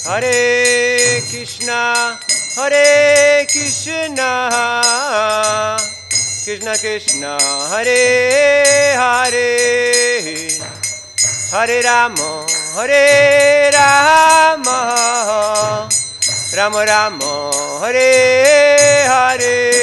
Hare Krishna, Hare Krishna, Krishna Krishna, Hare Hare, Hare Rama, Hare Rama, Rama Rama, Hare Hare.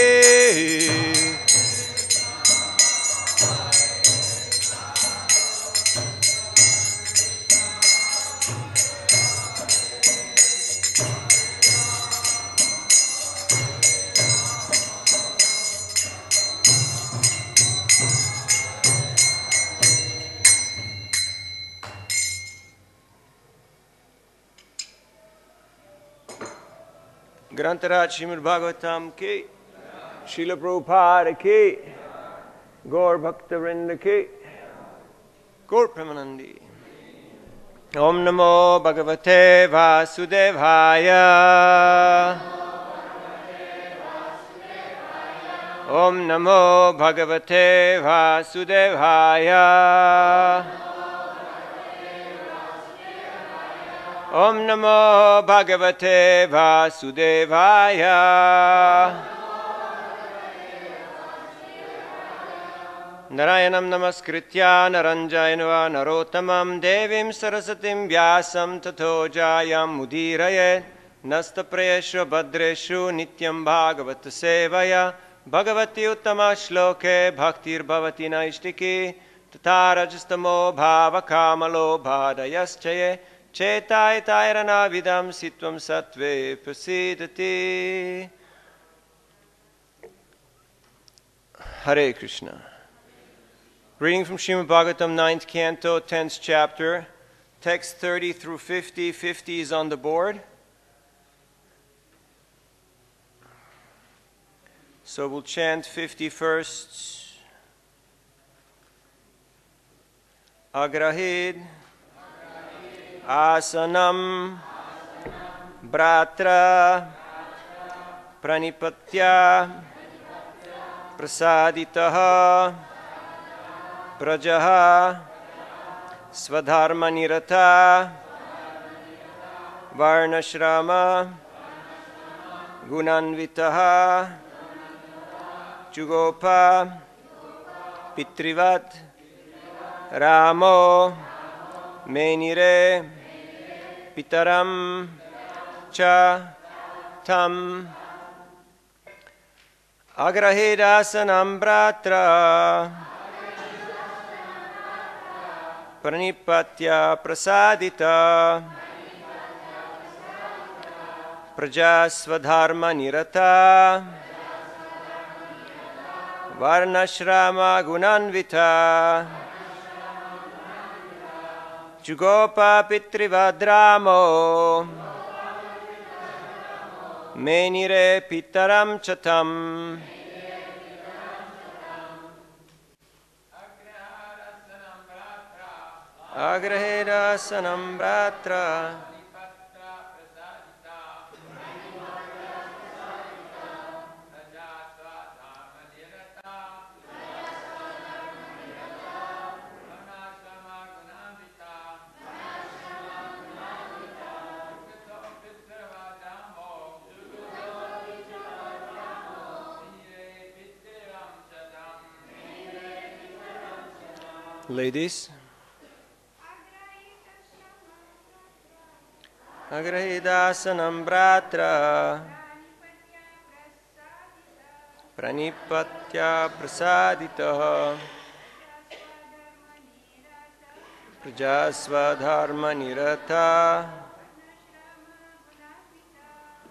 Grantaraj Srimad Bhagavatam ki, Srila Prabhupada ki, Gaur Bhakta Vrinda ki, Gaur Premanandi. Om Namo Bhagavate Vasudevaya. Om Namo Bhagavate Vasudevaya. Om Namo Bhagavate Vasudevaya. Narayanam namaskritya naranjayana narotamam devim sarasatim vyasam tato jayam mudirayet nastaprayeshu badreshu nityam bhagavata sevaya bhagavati uttama shloke bhaktir bhavati naishtiki tata rajastamo bhavakamalo bhadayaschaye Chetai tairana vidam sitvam sattve prasidati. Hare Krishna. Reading from Srimad Bhagavatam, 9th Canto, 10th chapter, text 30 through 50. 50 is on the board. So we'll chant 50 first. Agrahid. Asanam Bratra Pranipatya Prasaditaha Prajaha Swadharma Nirata Varnashrama Gunanvitaha Jugopa Pitrivat Ramo Menire Pitaram Cha Tam Agrahedasanam Bratra Pranipatya Prasadita Prajasvadharma Nirata Varnashrama Gunanvita Jugopa Pitrivadramo Menire Pitaram Chatam Agrahedasanam Bratra Ladies, Agrahidasanam Bratra Pranipatya Prasadita Prajasvadharma Nirata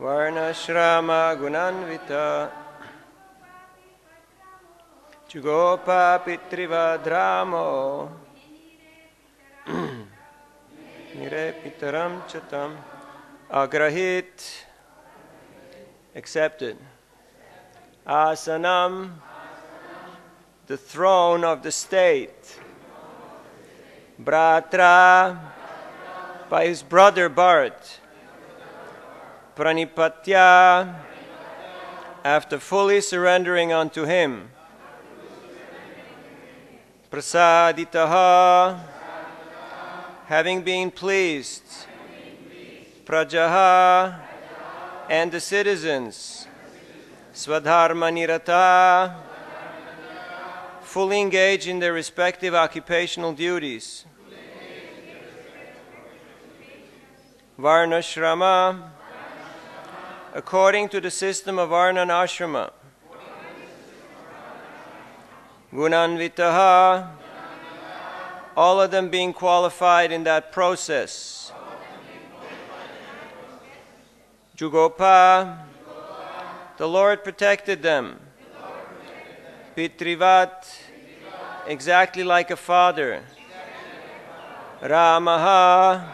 Varnashrama Gunanvita Jugopa Pitrivadramo Nire Pitaram Chatam Agrahit accepted. Asanam, the throne of the state. Bratra, by his brother Bharat. Pranipatya, after fully surrendering unto him. Prasaditaha, having been pleased. prajaha, and the citizens, Swadharma Nirata, fully engaged in their respective occupational duties, Varnashrama, according to the system of Varna and Ashrama, Gunanvitaha, all of them being qualified in that process, Jugopa, the Lord protected them, Pitrivat, exactly like a father, Ramaha,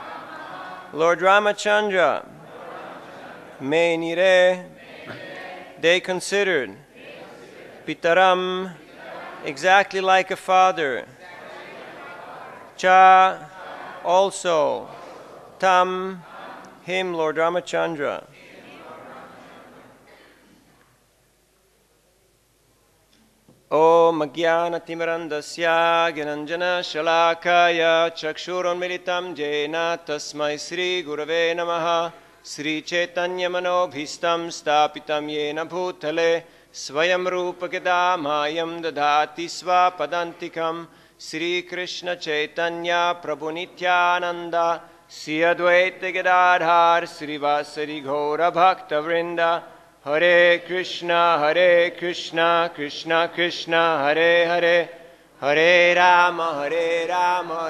Lord Ramacandra, Menire, they considered, Pitaram, exactly like a father, Cha, also, Tam, him, Lord Ramacandra. Om Jnana Timirandasya Gyananjana Shalakaya Chakshuronmilitam Jena Tasmai Sri Gurave Namaha Sri Chaitanya Manobhistam Stapitam Yena Bhutale Swayam Rupa Mayam Dadati Swapadantikam Sri Krishna Chaitanya Prabhu Nityananda Sri Advaita Gadadhar Sri Vasari Gaura Bhakta Vrinda Hare Krishna, Krishna Krishna, Hare Hare, Hare Rama,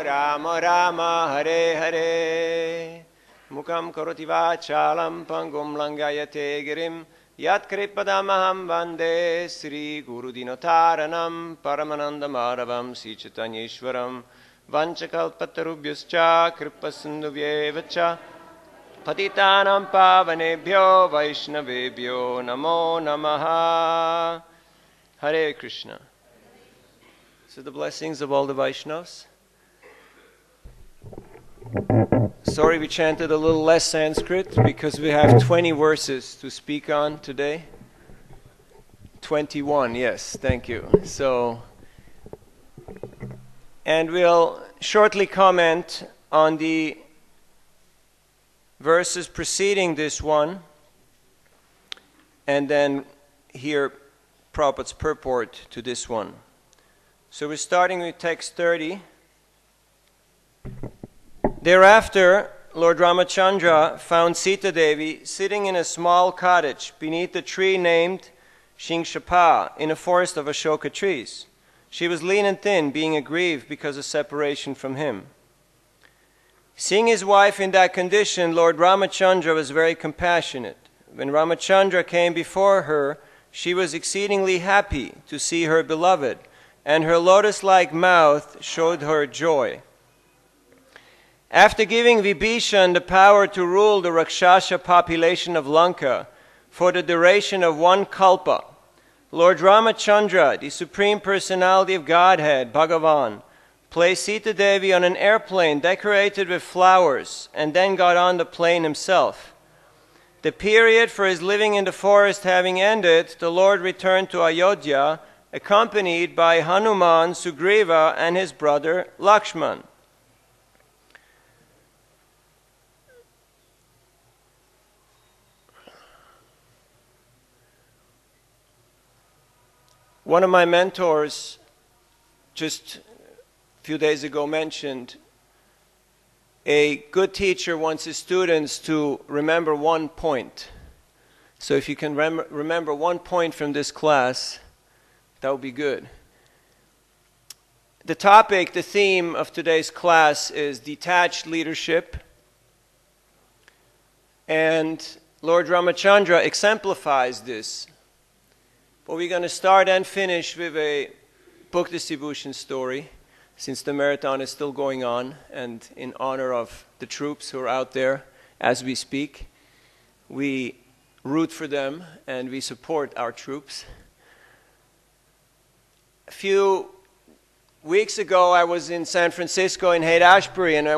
Rama Rama, Hare Hare. Mukam karoti vachalam pangum langayate girim, yat kripadamaham vande Sri Guru Dinotaranam, Paramananda Madhavam, Sri Chaitanyeshwaram, Vanchakalpatarubhyascha, Kripasindhuvyevacha, Patitanam pavanebhyo Vaishnavebhyo Namo Namaha. Hare Krishna. So the blessings of all the Vaishnavas. Sorry we chanted a little less Sanskrit because we have 20 verses to speak on today. 21, yes, thank you. And we'll shortly comment on the verses preceding this one, and then hear Prabhupada's purport to this one. So we're starting with text 30. Thereafter, Lord Ramacandra found Sita Devi sitting in a small cottage beneath a tree named Shingshapa in a forest of Ashoka trees. She was lean and thin, being aggrieved because of separation from him. Seeing his wife in that condition, Lord Ramacandra was very compassionate. When Ramacandra came before her, she was exceedingly happy to see her beloved, and her lotus-like mouth showed her joy. After giving Vibhishan the power to rule the Rakshasa population of Lanka for the duration of 1 kalpa, Lord Ramacandra, the Supreme Personality of Godhead, Bhagavan, placed Sita Devi on an airplane decorated with flowers and then got on the plane himself. The period for his living in the forest having ended, the Lord returned to Ayodhya, accompanied by Hanuman, Sugriva, and his brother Lakshman. One of my mentors just few days ago mentioned a good teacher wants his students to remember 1 point. So if you can remember 1 point from this class, that would be good. The topic, the theme of today's class is detached leadership. And Lord Ramacandra exemplifies this. But we're going to start and finish with a book distribution story, since the marathon is still going on, and in honor of the troops who are out there as we speak. We root for them and we support our troops. A few weeks ago I was in San Francisco in Haight-Ashbury, and I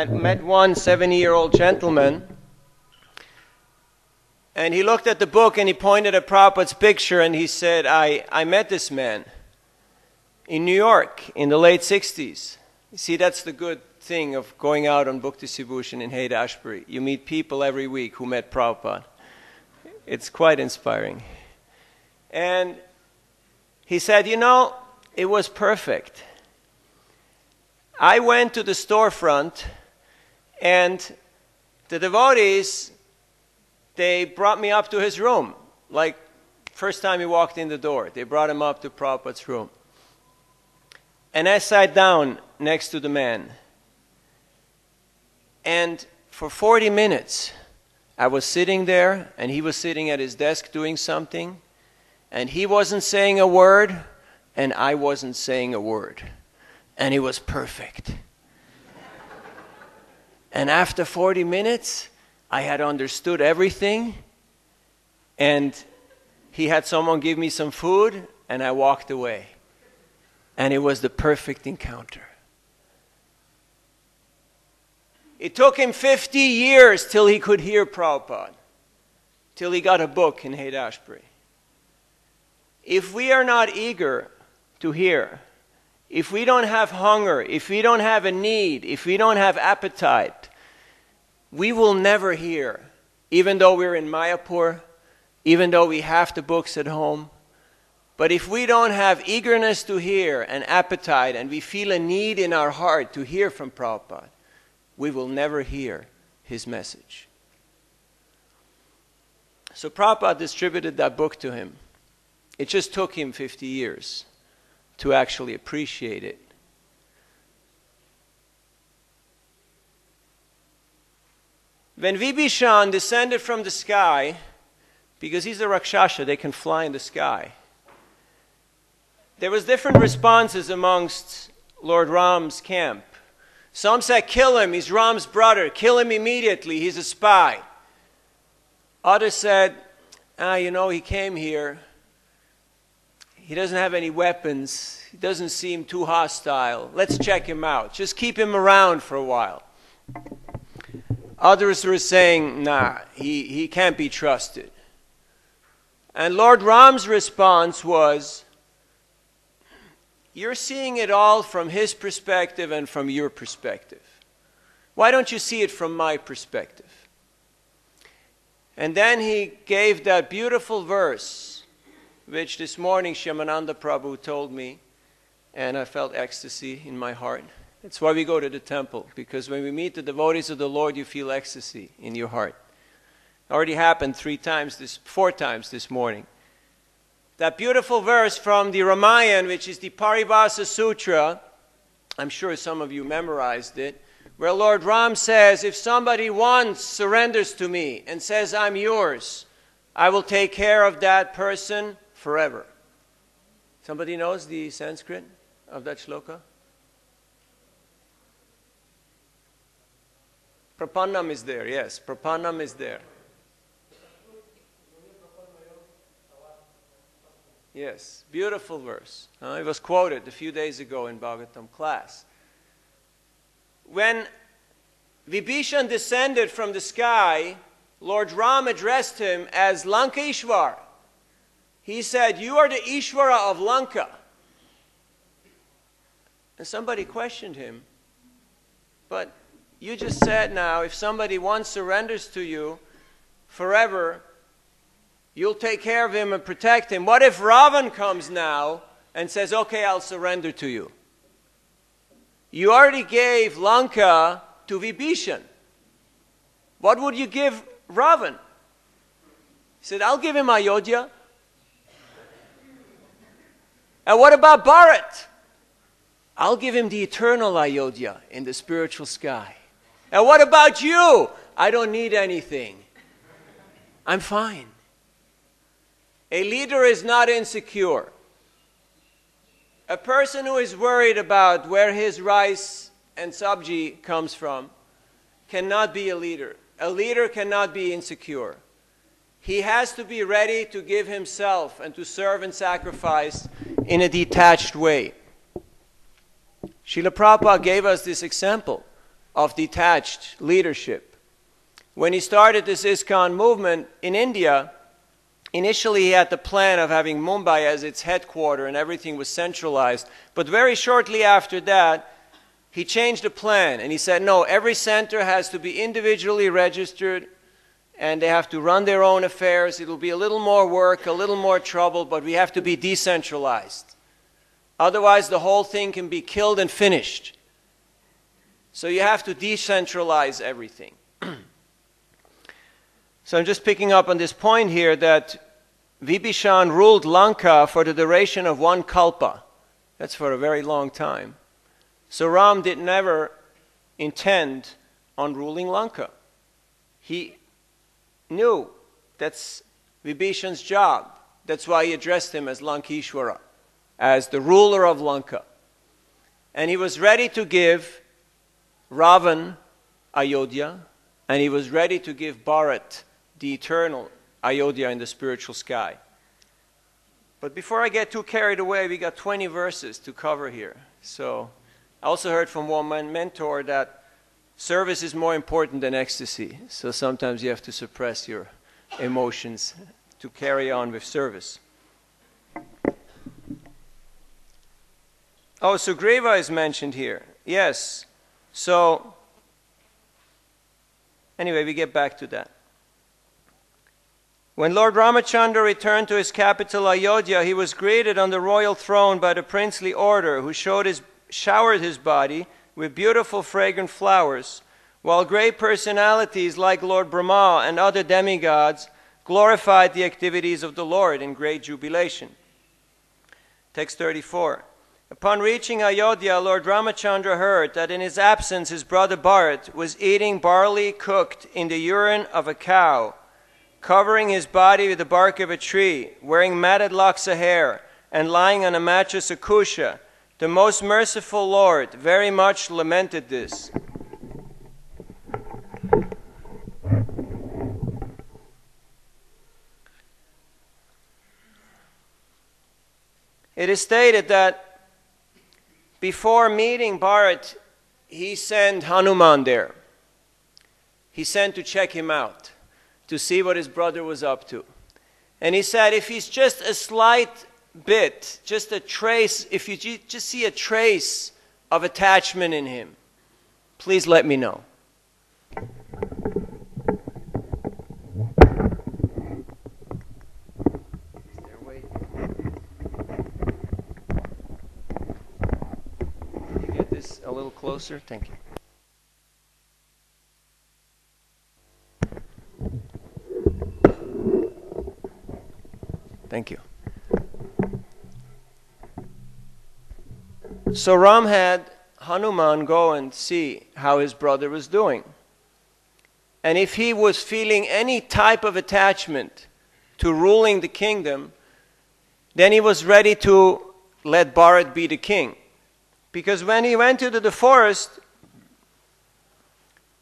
met one 70-year-old gentleman, and he looked at the book and he pointed at Prabhupada's picture and he said, I met this man in New York in the late 60s. You see, that's the good thing of going out on book distribution in Haight-Ashbury. You meet people every week who met Prabhupada. It's quite inspiring. And he said, you know, it was perfect. I went to the storefront, and the devotees, they brought me up to his room. Like, first time he walked in the door, they brought him up to Prabhupada's room. And I sat down next to the man. And for 40 minutes, I was sitting there, and he was sitting at his desk doing something, and he wasn't saying a word, and I wasn't saying a word. And it was perfect. And after 40 minutes, I had understood everything, and he had someone give me some food, and I walked away. And it was the perfect encounter. It took him 50 years till he could hear Prabhupada, till he got a book in Haight-Ashbury. If we are not eager to hear, if we don't have hunger, if we don't have a need, if we don't have appetite, we will never hear, even though we're in Mayapur, even though we have the books at home. But if we don't have eagerness to hear and appetite, and we feel a need in our heart to hear from Prabhupada, we will never hear his message. So Prabhupada distributed that book to him. It just took him 50 years to actually appreciate it. When Vibhishan descended from the sky, because he's a Rakshasa, they can fly in the sky, there was different responses amongst Lord Ram's camp. Some said, kill him, he's Ram's brother, kill him immediately, he's a spy. Others said, you know, he came here, he doesn't have any weapons, he doesn't seem too hostile, let's check him out, just keep him around for a while. Others were saying, nah, he can't be trusted. And Lord Ram's response was, you're seeing it all from his perspective and from your perspective. Why don't you see it from my perspective? And then he gave that beautiful verse, which this morning Shyamananda Prabhu told me, and I felt ecstasy in my heart. That's why we go to the temple, because when we meet the devotees of the Lord, you feel ecstasy in your heart. It already happened 4 times this morning. That beautiful verse from the Ramayana, which is the Paribhasa Sutra, I'm sure some of you memorized it, where Lord Ram says, if somebody once surrenders to me and says, I'm yours, I will take care of that person forever. Somebody knows the Sanskrit of that shloka? Prapannam is there, yes, Prapannam is there. Yes, beautiful verse. It was quoted a few days ago in Bhagavatam class. When Vibhishan descended from the sky, Lord Ram addressed him as Lanka Ishwar. He said, you are the Ishvara of Lanka. And somebody questioned him, but you just said now, if somebody once surrenders to you forever, you'll take care of him and protect him. What if Ravan comes now and says, okay, I'll surrender to you? You already gave Lanka to Vibhishan. What would you give Ravan? He said, I'll give him Ayodhya. And what about Bharat? I'll give him the eternal Ayodhya in the spiritual sky. And what about you? I don't need anything. I'm fine. A leader is not insecure. A person who is worried about where his rice and sabji comes from cannot be a leader. A leader cannot be insecure. He has to be ready to give himself and to serve and sacrifice in a detached way. Srila Prabhupada gave us this example of detached leadership. When he started this ISKCON movement in India, initially he had the plan of having Mumbai as its headquarters and everything was centralized. But very shortly after that, he changed the plan and he said, no, every center has to be individually registered and they have to run their own affairs. It'll be a little more work, a little more trouble, but we have to be decentralized. Otherwise, the whole thing can be killed and finished. So you have to decentralize everything. So I'm just picking up on this point here that Vibhishan ruled Lanka for the duration of 1 kalpa. That's for a very long time. So Ram did never intend on ruling Lanka. He knew that's Vibhishan's job. That's why he addressed him as Lankeshwara, as the ruler of Lanka. And he was ready to give Ravan Ayodhya, and he was ready to give Bharat, the eternal Ayodhya in the spiritual sky. But before I get too carried away, we got 20 verses to cover here. So I also heard from one mentor that service is more important than ecstasy. So sometimes you have to suppress your emotions to carry on with service. Oh, Sugriva is mentioned here. Yes. So, anyway, we get back to that. When Lord Ramachandra returned to his capital Ayodhya, he was greeted on the royal throne by the princely order, who showered his body with beautiful fragrant flowers, while great personalities like Lord Brahma and other demigods glorified the activities of the Lord in great jubilation. Text 34. Upon reaching Ayodhya, Lord Ramachandra heard that in his absence his brother Bharat was eating barley cooked in the urine of a cow, covering his body with the bark of a tree, wearing matted locks of hair, and lying on a mattress of kusha. The most merciful Lord very much lamented this. It is stated that before meeting Bharat, he sent Hanuman there. He sent to check him out, to see what his brother was up to. And he said, if he's just a slight bit, just a trace, if you just see a trace of attachment in him, please let me know. Can you get this a little closer? Thank you. Thank you. So Ram had Hanuman go and see how his brother was doing. And if he was feeling any type of attachment to ruling the kingdom, then he was ready to let Bharat be the king. Because when he went into the forest,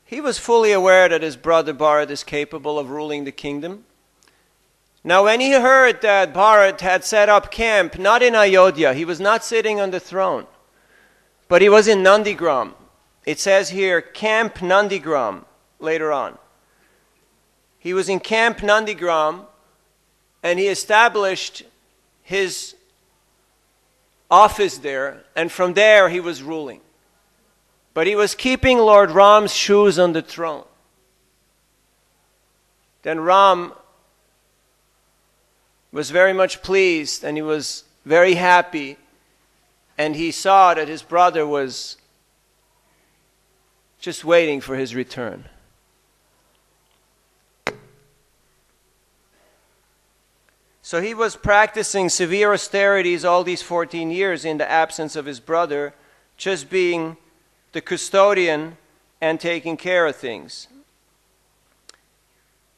he was fully aware that his brother Bharat is capable of ruling the kingdom. Now when he heard that Bharat had set up camp, not in Ayodhya, he was not sitting on the throne, but he was in Nandigram. It says here, Camp Nandigram, later on. He was in Camp Nandigram, and he established his office there, and from there he was ruling. But he was keeping Lord Ram's shoes on the throne. Then Ram was very much pleased, and he was very happy, and he saw that his brother was just waiting for his return. So he was practicing severe austerities all these 14 years in the absence of his brother, just being the custodian and taking care of things.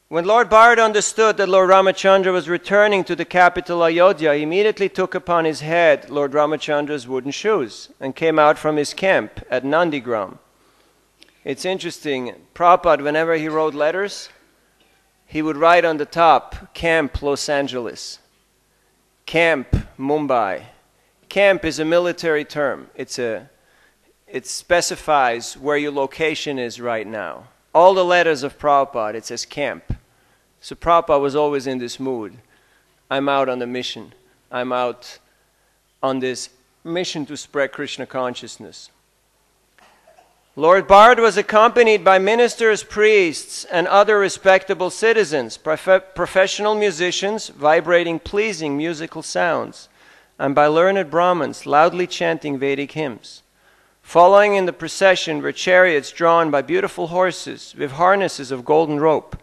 When Lord Bharat understood that Lord Ramachandra was returning to the capital Ayodhya, he immediately took upon his head Lord Ramachandra's wooden shoes and came out from his camp at Nandigram. It's interesting, Prabhupada, whenever he wrote letters, he would write on the top, Camp Los Angeles, Camp Mumbai. Camp is a military term. It specifies where your location is right now. All the letters of Prabhupada, it says camp. So Prabhupada was always in this mood. I'm out on a mission. I'm out on this mission to spread Krishna consciousness. Lord Bharat was accompanied by ministers, priests, and other respectable citizens, professional musicians vibrating pleasing musical sounds, and by learned Brahmins loudly chanting Vedic hymns. Following in the procession were chariots drawn by beautiful horses with harnesses of golden rope.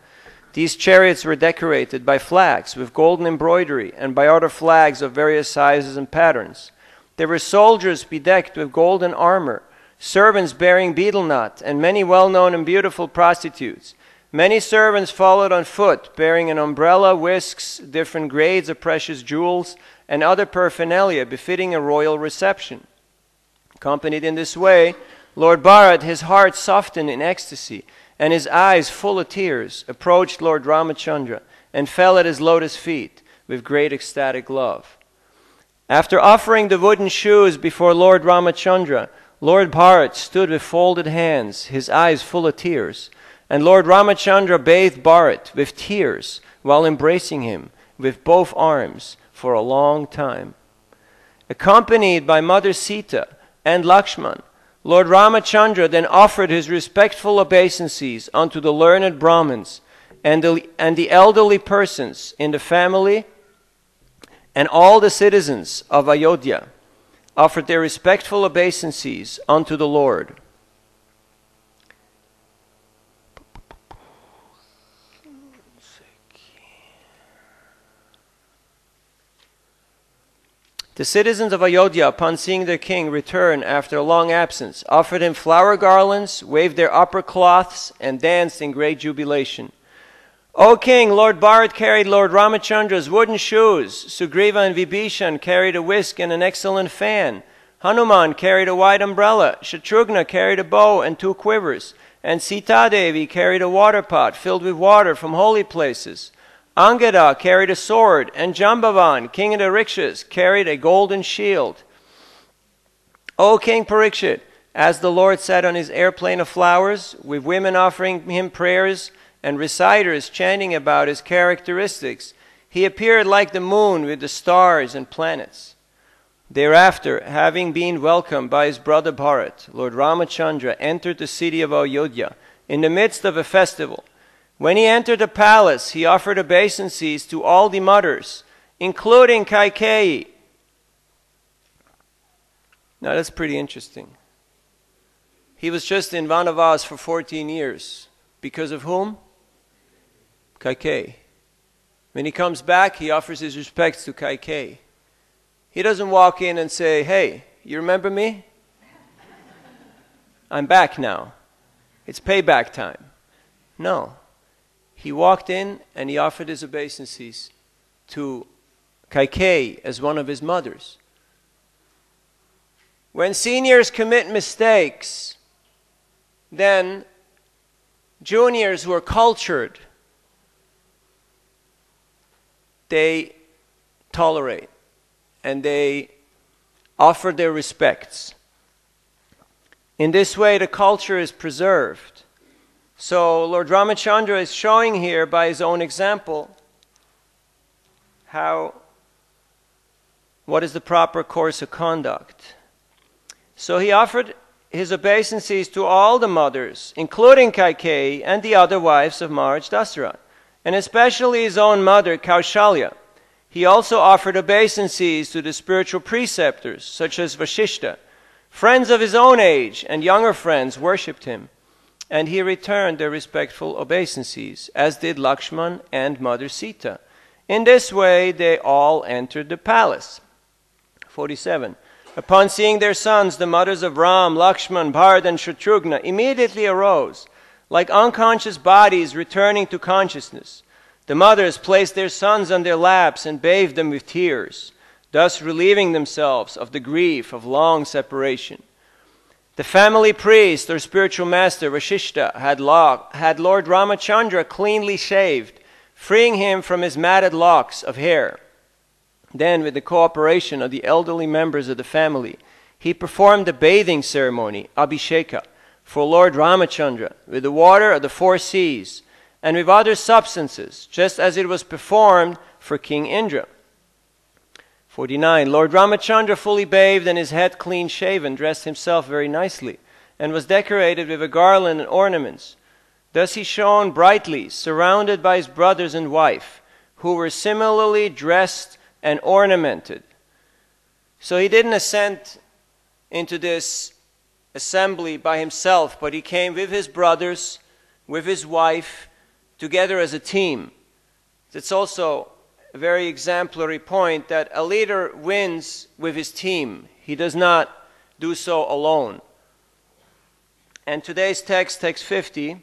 These chariots were decorated by flags with golden embroidery and by other flags of various sizes and patterns. There were soldiers bedecked with golden armor, servants bearing betel nut, and many well-known and beautiful prostitutes. Many servants followed on foot, bearing an umbrella, whisks, different grades of precious jewels, and other paraphernalia befitting a royal reception. Accompanied in this way, Lord Bharat, his heart softened in ecstasy, and his eyes full of tears, approached Lord Ramacandra and fell at his lotus feet with great ecstatic love. After offering the wooden shoes before Lord Ramacandra, Lord Bharat stood with folded hands, his eyes full of tears, and Lord Ramacandra bathed Bharat with tears while embracing him with both arms for a long time. Accompanied by Mother Sita and Lakshman, Lord Ramacandra then offered his respectful obeisances unto the learned Brahmins and the elderly persons in the family, and all the citizens of Ayodhya offered their respectful obeisances unto the Lord. The citizens of Ayodhya, upon seeing their king return after a long absence, offered him flower garlands, waved their upper cloths, and danced in great jubilation. O king, Lord Bharat carried Lord Ramachandra's wooden shoes. Sugriva and Vibhishan carried a whisk and an excellent fan. Hanuman carried a white umbrella. Shatrughna carried a bow and 2 quivers. And Sita Devi carried a water pot filled with water from holy places. Angada carried a sword, and Jambavan, king of the Rikshas, carried a golden shield. O King Parikshit, as the Lord sat on his airplane of flowers, with women offering him prayers and reciters chanting about his characteristics, he appeared like the moon with the stars and planets. Thereafter, having been welcomed by his brother Bharat, Lord Ramacandra entered the city of Ayodhya in the midst of a festival. When he entered the palace, he offered obeisances to all the mothers, including Kaikeyi. Now that's pretty interesting. He was just in Vanavas for 14 years. Because of whom? Kaikeyi. When he comes back, he offers his respects to Kaikeyi. He doesn't walk in and say, "Hey, you remember me? I'm back now. It's payback time." No. He walked in and he offered his obeisances to Kaikeyi as one of his mothers. When seniors commit mistakes, then juniors who are cultured, they tolerate and they offer their respects. In this way, the culture is preserved. So Lord Ramacandra is showing here by his own example what is the proper course of conduct. So he offered his obeisances to all the mothers, including Kaikeyi and the other wives of Maharaj Dasarath, and especially his own mother Kaushalya. He also offered obeisances to the spiritual preceptors, such as Vasishta. Friends of his own age and younger friends worshipped him, and he returned their respectful obeisances, as did Lakshman and Mother Sita. In this way, they all entered the palace. 47. Upon seeing their sons, the mothers of Ram, Lakshman, Bharat, and Shatrughna immediately arose, like unconscious bodies returning to consciousness. The mothers placed their sons on their laps and bathed them with tears, thus relieving themselves of the grief of long separation. The family priest or spiritual master Vasishta had Lord Ramacandra cleanly shaved, freeing him from his matted locks of hair. Then, with the cooperation of the elderly members of the family, he performed the bathing ceremony, Abhisheka, for Lord Ramacandra with the water of the 4 seas and with other substances, just as it was performed for King Indra. 49. Lord Ramacandra, fully bathed and his head clean shaven, dressed himself very nicely, and was decorated with a garland and ornaments. Thus he shone brightly, surrounded by his brothers and wife, who were similarly dressed and ornamented. So he didn't ascend into this assembly by himself, but he came with his brothers, with his wife, together as a team. It's also a very exemplary point that a leader wins with his team. He does not do so alone. And today's text, text 50,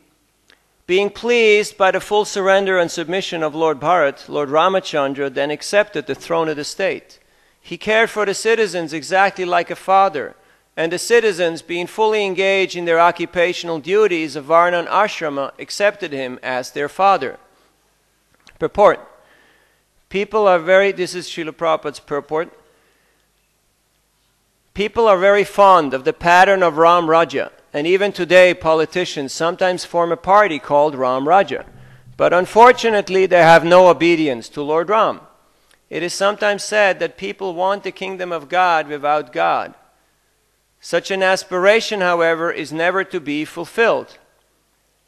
being pleased by the full surrender and submission of Lord Bharat, Lord Ramacandra then accepted the throne of the state. He cared for the citizens exactly like a father, and the citizens, being fully engaged in their occupational duties of Varna and Ashrama, accepted him as their father. Purport. This is Srila Prabhupada's purport. People are very fond of the pattern of Ram Raja, and even today politicians sometimes form a party called Ram Raja. But unfortunately they have no obedience to Lord Ram. It is sometimes said that people want the kingdom of God without God. Such an aspiration, however, is never to be fulfilled.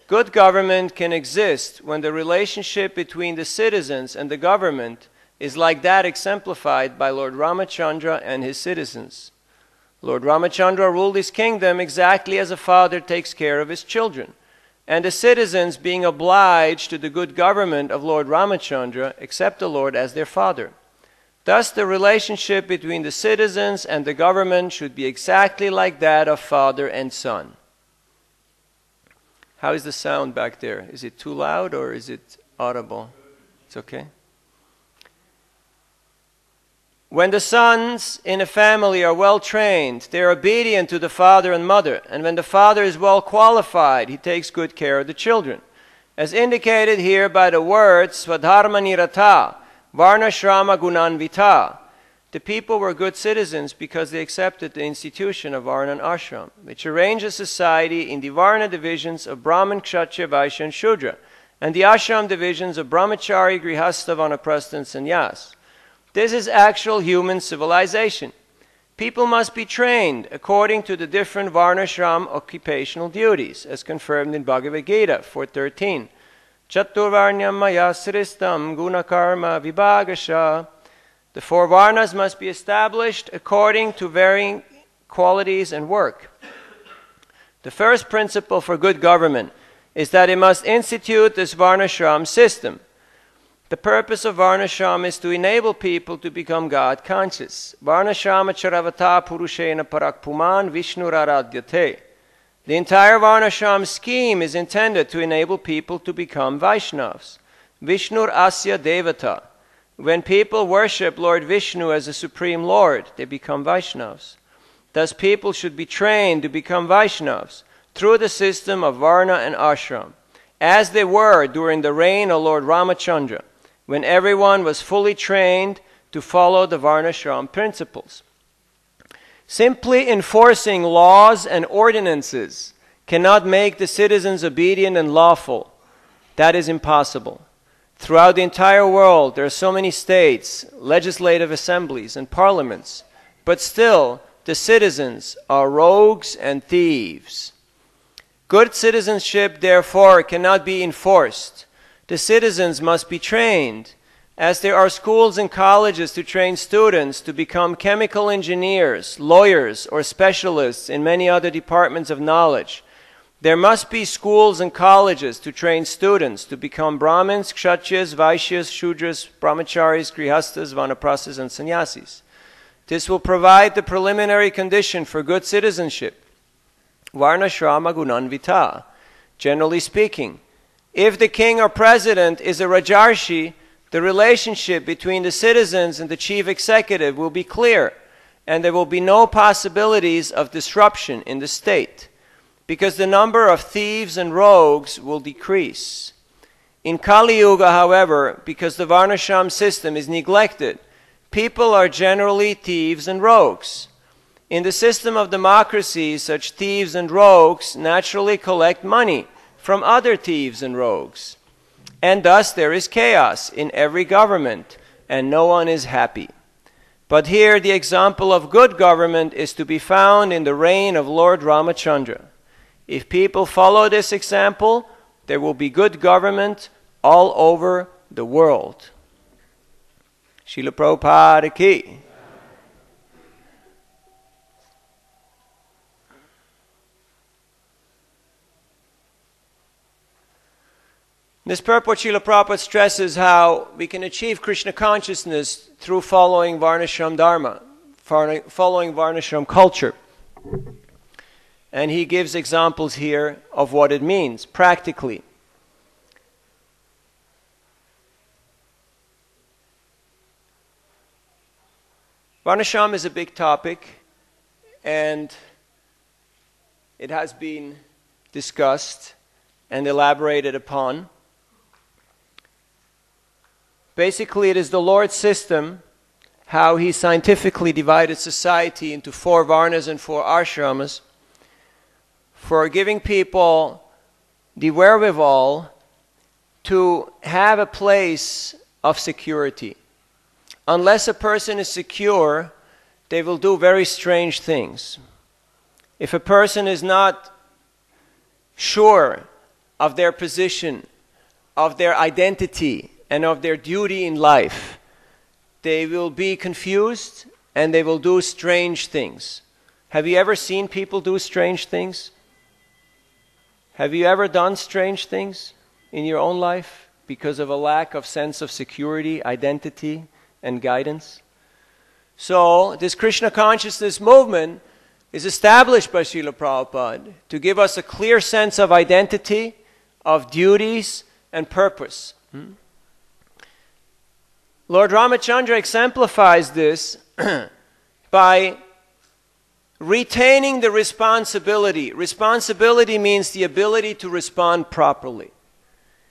Good government can exist when the relationship between the citizens and the government is like that exemplified by Lord Ramacandra and his citizens. Lord Ramacandra ruled his kingdom exactly as a father takes care of his children, and the citizens, being obliged to the good government of Lord Ramacandra, accept the Lord as their father. Thus, the relationship between the citizens and the government should be exactly like that of father and son. How is the sound back there? Is it too loud or is it audible? It's okay. When the sons in a family are well trained, they are obedient to the father and mother. And when the father is well qualified, he takes good care of the children. As indicated here by the words, Svadharma Nirata, Varna Shrama Gunanvita. The people were good citizens because they accepted the institution of Varna and Ashram, which arranges society in the Varna divisions of Brahman, Kshatriya, Vaishya, and Shudra, and the Ashram divisions of Brahmachari, Grihastha, Vanaprastha, and Sannyas. This is actual human civilization. People must be trained according to the different Varnashram occupational duties, as confirmed in Bhagavad Gita 4.13. Chaturvarnyam maya sristam gunakarma vibhagasha. The four varnas must be established according to varying qualities and work. The first principle for good government is that it must institute this varnashram system. The purpose of varnashram is to enable people to become God conscious. Varnashrama charavata purushena parakpuman vishnuraradyate. The entire varnashram scheme is intended to enable people to become Vaishnavas. Vishnur asya devata. When people worship Lord Vishnu as the Supreme Lord, they become Vaishnavas. Thus people should be trained to become Vaishnavas through the system of Varna and Ashram, as they were during the reign of Lord Ramacandra, when everyone was fully trained to follow the Varnashram principles. Simply enforcing laws and ordinances cannot make the citizens obedient and lawful. That is impossible. Throughout the entire world, there are so many states, legislative assemblies, and parliaments, but still the citizens are rogues and thieves. Good citizenship, therefore, cannot be enforced. The citizens must be trained, as there are schools and colleges to train students to become chemical engineers, lawyers, or specialists in many other departments of knowledge. There must be schools and colleges to train students to become Brahmins, Kshatriyas, Vaishyas, Shudras, Brahmacharis, Grihasthas, Vanaprasthas, and Sannyasis. This will provide the preliminary condition for good citizenship. Varnashrama Gunanvita. Generally speaking, if the king or president is a Rajarshi, the relationship between the citizens and the chief executive will be clear, and there will be no possibilities of disruption in the state, because the number of thieves and rogues will decrease. In Kali Yuga, however, because the Varnashram system is neglected, people are generally thieves and rogues. In the system of democracy, such thieves and rogues naturally collect money from other thieves and rogues. And thus there is chaos in every government, and no one is happy. But here the example of good government is to be found in the reign of Lord Ramacandra. If people follow this example, there will be good government all over the world. Srila Prabhupada ki. This purport, Srila Prabhupada stresses how we can achieve Krishna consciousness through following Varnashram Dharma, following Varnashram culture. And he gives examples here of what it means practically. Varnashram is a big topic, and it has been discussed and elaborated upon. Basically, it is the Lord's system, how he scientifically divided society into 4 varnas and 4 ashramas, for giving people the wherewithal to have a place of security. Unless a person is secure, they will do very strange things. If a person is not sure of their position, of their identity, and of their duty in life, they will be confused and they will do strange things. Have you ever seen people do strange things? Have you ever done strange things in your own life because of a lack of sense of security, identity, and guidance? So, this Krishna consciousness movement is established by Srila Prabhupada to give us a clear sense of identity, of duties, and purpose. Lord Ramacandra exemplifies this by retaining the responsibility. Responsibility means the ability to respond properly.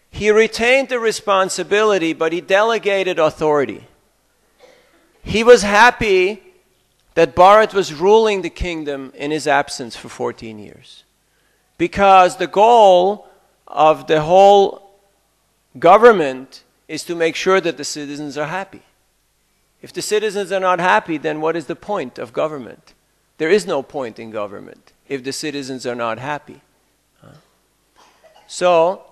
He retained the responsibility, but he delegated authority. He was happy that Bharat was ruling the kingdom in his absence for 14 years. Because the goal of the whole government is to make sure that the citizens are happy. If the citizens are not happy, then what is the point of government? There is no point in government if the citizens are not happy. So,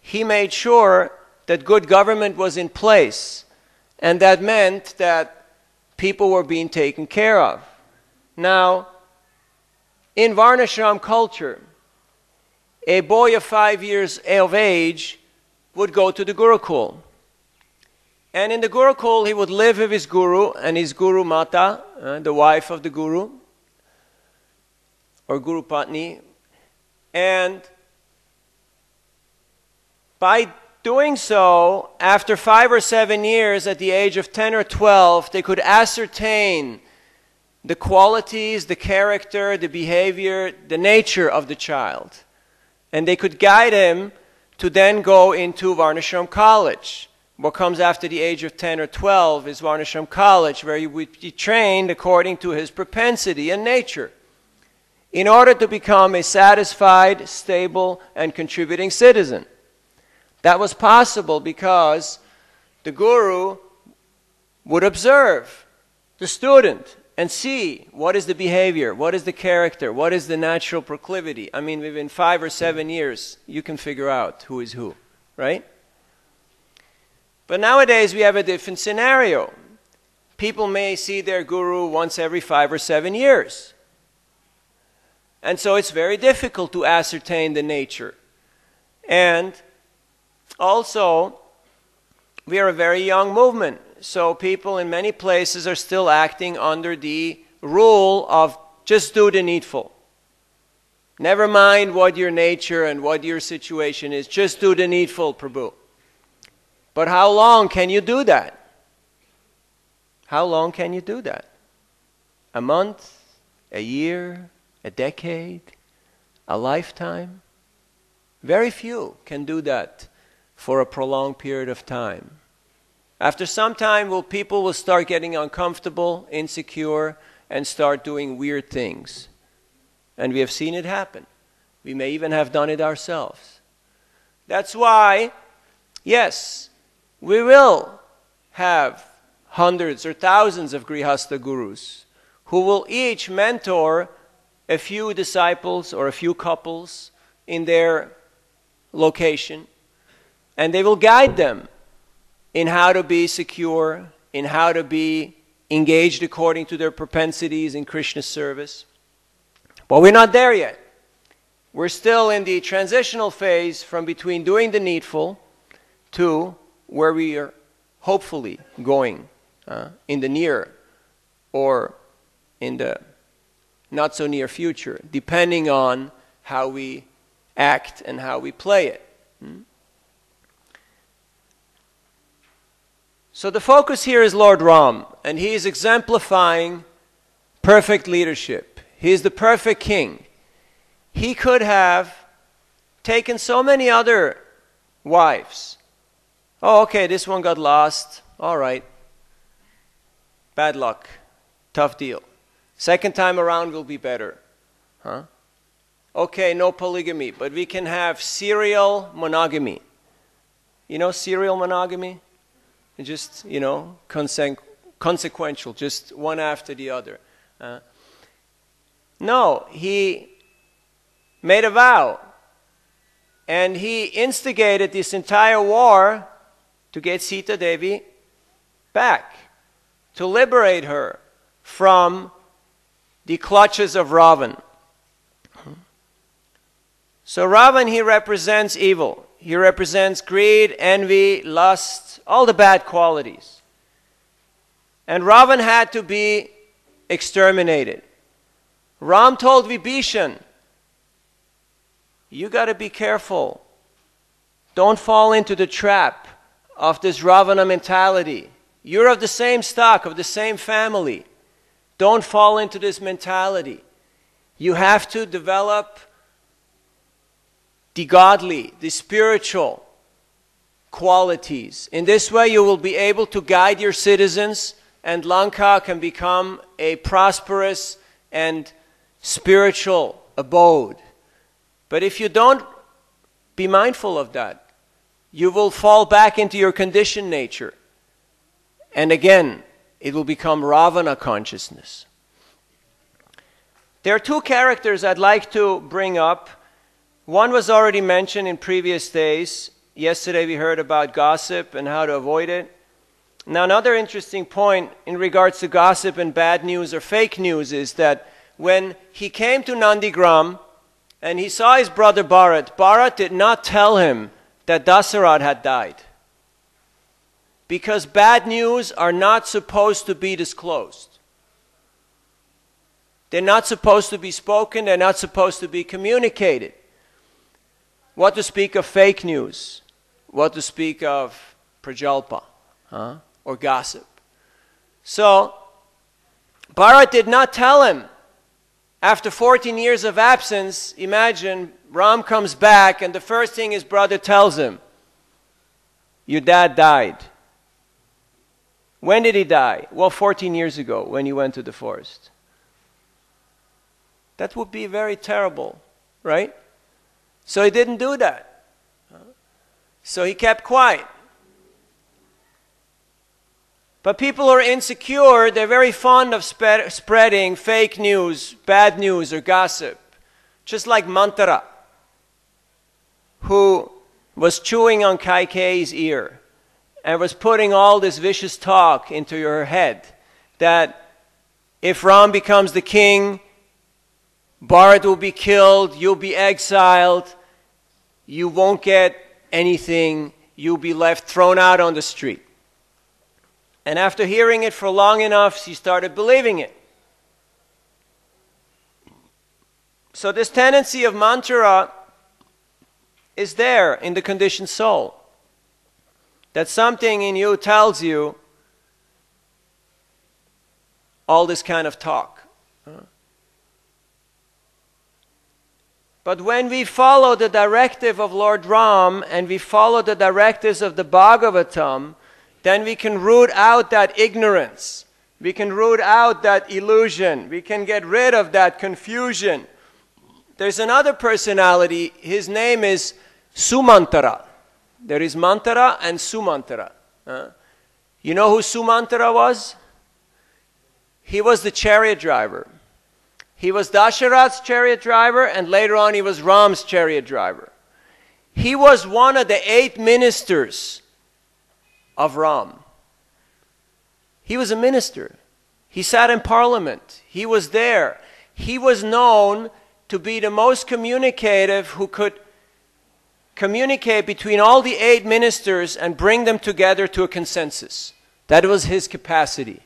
he made sure that good government was in place, and that meant that people were being taken care of. Now, in Varnashram culture, a boy of 5 years of age would go to the Gurukul. And in the Gurukul, he would live with his Guru and his Guru Mata, the wife of the Guru, or Guru Patni. And by doing so, after 5 or 7 years, at the age of 10 or 12, they could ascertain the qualities, the character, the behavior, the nature of the child. And they could guide him to then go into Varnashram college. What comes after the age of 10 or 12 is Varnashram college, where he would be trained according to his propensity and nature, in order to become a satisfied, stable, and contributing citizen. That was possible because the Guru would observe the student and see what is the behavior, what is the character, what is the natural proclivity. I mean, within 5 or 7 years, you can figure out who is who, right? But nowadays, we have a different scenario. People may see their Guru once every 5 or 7 years. And so it's very difficult to ascertain the nature. And also, we are a very young movement. So people in many places are still acting under the rule of just do the needful. Never mind what your nature and what your situation is. Just do the needful, Prabhu. But how long can you do that? How long can you do that? A month? A year? A decade? A lifetime? Very few can do that for a prolonged period of time. After some time, people will start getting uncomfortable, insecure, and start doing weird things. And we have seen it happen. We may even have done it ourselves. That's why, yes, we will have hundreds or thousands of Grihastha Gurus who will each mentor a few disciples or a few couples in their location, and they will guide them in how to be secure, in how to be engaged according to their propensities in Krishna service. But we're not there yet. We're still in the transitional phase from between doing the needful to where we are hopefully going in the near or in the not so near future, depending on how we act and how we play it. So the focus here is Lord Ram, and he is exemplifying perfect leadership. He is the perfect king. He could have taken so many other wives. Oh, okay, this one got lost. All right. Bad luck. Tough deal. Second time around will be better. Okay, no polygamy, but we can have serial monogamy. You know serial monogamy? Just, consequential, just one after the other. No, he made a vow. And he instigated this entire war to get Sita Devi back, to liberate her from the clutches of Ravan. So Ravan, he represents evil. He represents greed, envy, lust, all the bad qualities. And Ravan had to be exterminated. Ram told Vibhishan, you got to be careful. Don't fall into the trap of this Ravana mentality. You're of the same stock, of the same family. Don't fall into this mentality. You have to develop the godly, the spiritual qualities. In this way, you will be able to guide your citizens, and Lanka can become a prosperous and spiritual abode. But if you don't be mindful of that, you will fall back into your conditioned nature. And again, it will become Ravana consciousness. There are two characters I'd like to bring up. One was already mentioned in previous days. Yesterday we heard about gossip and how to avoid it. Now another interesting point in regards to gossip and bad news or fake news is that when he came to Nandigram and he saw his brother Bharat, Bharat did not tell him that Dasarat had died. Because bad news are not supposed to be disclosed. They're not supposed to be spoken, they're not supposed to be communicated. What to speak of fake news? What to speak of prajalpa or gossip? So, Bharat did not tell him. After 14 years of absence, imagine Ram comes back and the first thing his brother tells him, your dad died. When did he die? Well, 14 years ago when he went to the forest. That would be very terrible, right? So he didn't do that. So he kept quiet. But people who are insecure, they're very fond of spreading fake news, bad news, or gossip. Just like Mantara, who was chewing on Kaikeyi's ear and was putting all this vicious talk into your head that if Ram becomes the king, Bharat will be killed, you'll be exiled, you won't get anything, you'll be left thrown out on the street. And after hearing it for long enough, she started believing it. So this tendency of mantra is there in the conditioned soul. That something in you tells you all this kind of talk. But when we follow the directive of Lord Ram and we follow the directives of the Bhagavatam, then we can root out that ignorance. We can root out that illusion. We can get rid of that confusion. There's another personality. His name is Sumantara. There is Mantara and Sumantara. You know who Sumantara was? He was the chariot driver. He was Dasharatha's chariot driver, and later on he was Ram's chariot driver. He was one of the 8 ministers of Ram. He was a minister. He sat in parliament. He was there. He was known to be the most communicative, who could communicate between all the 8 ministers and bring them together to a consensus. That was his capacity.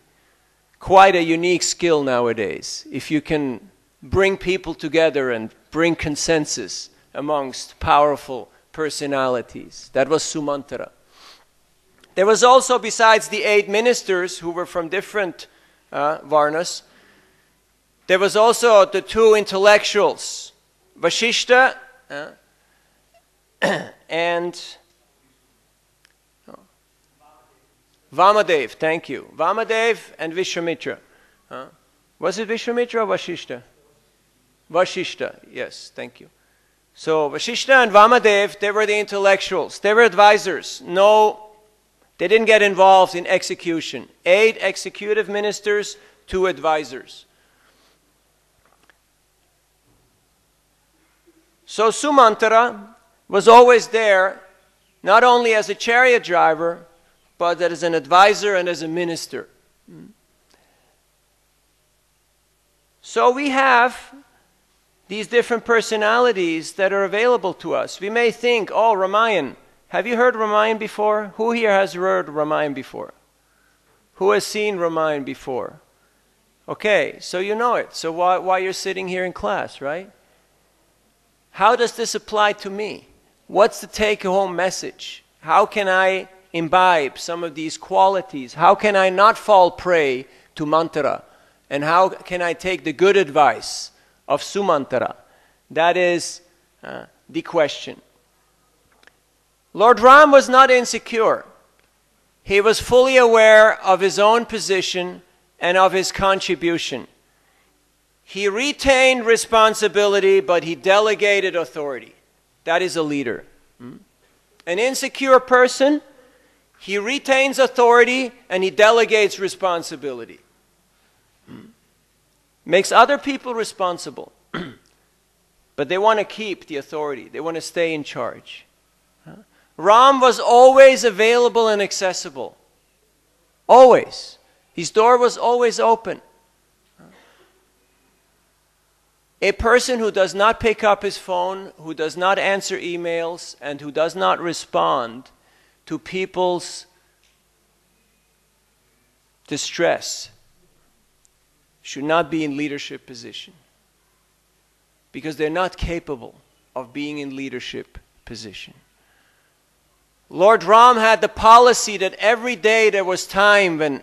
Quite a unique skill nowadays, if you can bring people together and bring consensus amongst powerful personalities. That was Sumantara. There was also, besides the 8 ministers who were from different Varnas, there was also the 2 intellectuals, Vashishta and Vamadev, thank you. Vamadev and Vishwamitra. Was it Vishwamitra or Vashishta? Vashishta, yes, thank you. So Vashishta and Vamadev, they were the intellectuals. They were advisors. No, they didn't get involved in execution. 8 executive ministers, 2 advisors. So Sumantara was always there, not only as a chariot driver, but as an advisor and as a minister. So we have these different personalities that are available to us. We may think, oh, Ramayan. Have you heard Ramayan before? Who here has heard Ramayan before? Who has seen Ramayan before? Okay, so you know it. So why you're sitting here in class, right? How does this apply to me? What's the take-home message? How can I imbibe some of these qualities? How can I not fall prey to Mantara? And how can I take the good advice of Sumantara? That is the question. Lord Ram was not insecure. He was fully aware of his own position and of his contribution. He retained responsibility, but he delegated authority. That is a leader. An insecure person, he retains authority and he delegates responsibility. Makes other people responsible. But they want to keep the authority. They want to stay in charge. Ram was always available and accessible. Always. His door was always open. A person who does not pick up his phone, who does not answer emails, and who does not respond to people's distress should not be in leadership position, because they're not capable of being in leadership position. Lord Ram had the policy that every day there was time when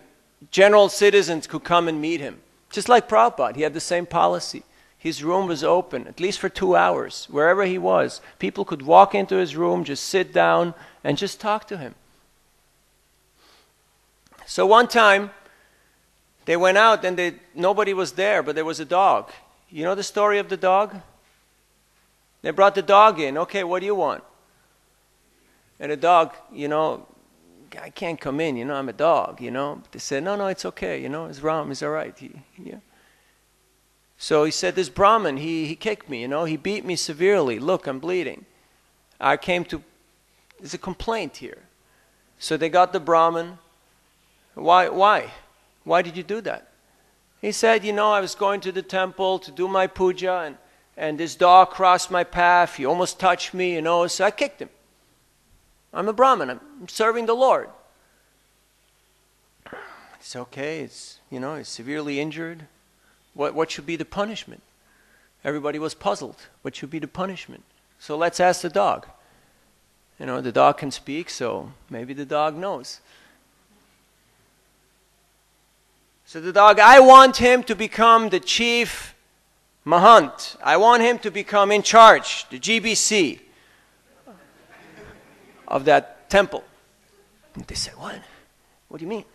general citizens could come and meet him. Just like Prabhupada, he had the same policy. His room was open, at least for 2 hours. Wherever he was, people could walk into his room, just sit down, and just talk to him. So one time, they went out and nobody was there, but there was a dog. You know the story of the dog? They brought the dog in. Okay, what do you want? And the dog, I can't come in, I'm a dog, But they said, no, it's okay, it's Ram, it's all right. So he said, this Brahmin, he kicked me, he beat me severely. Look, I'm bleeding. There's a complaint here. So they got the Brahmin. Why? Why did you do that? He said, I was going to the temple to do my puja, and this dog crossed my path. He almost touched me, so I kicked him. I'm a Brahmin. I'm serving the Lord. It's okay. He's severely injured. What should be the punishment? Everybody was puzzled. What should be the punishment? So let's ask the dog. The dog can speak, so maybe the dog knows. So the dog, I want him to become the chief Mahant. I want him to become in charge, the GBC of that temple. And they said, what? What do you mean?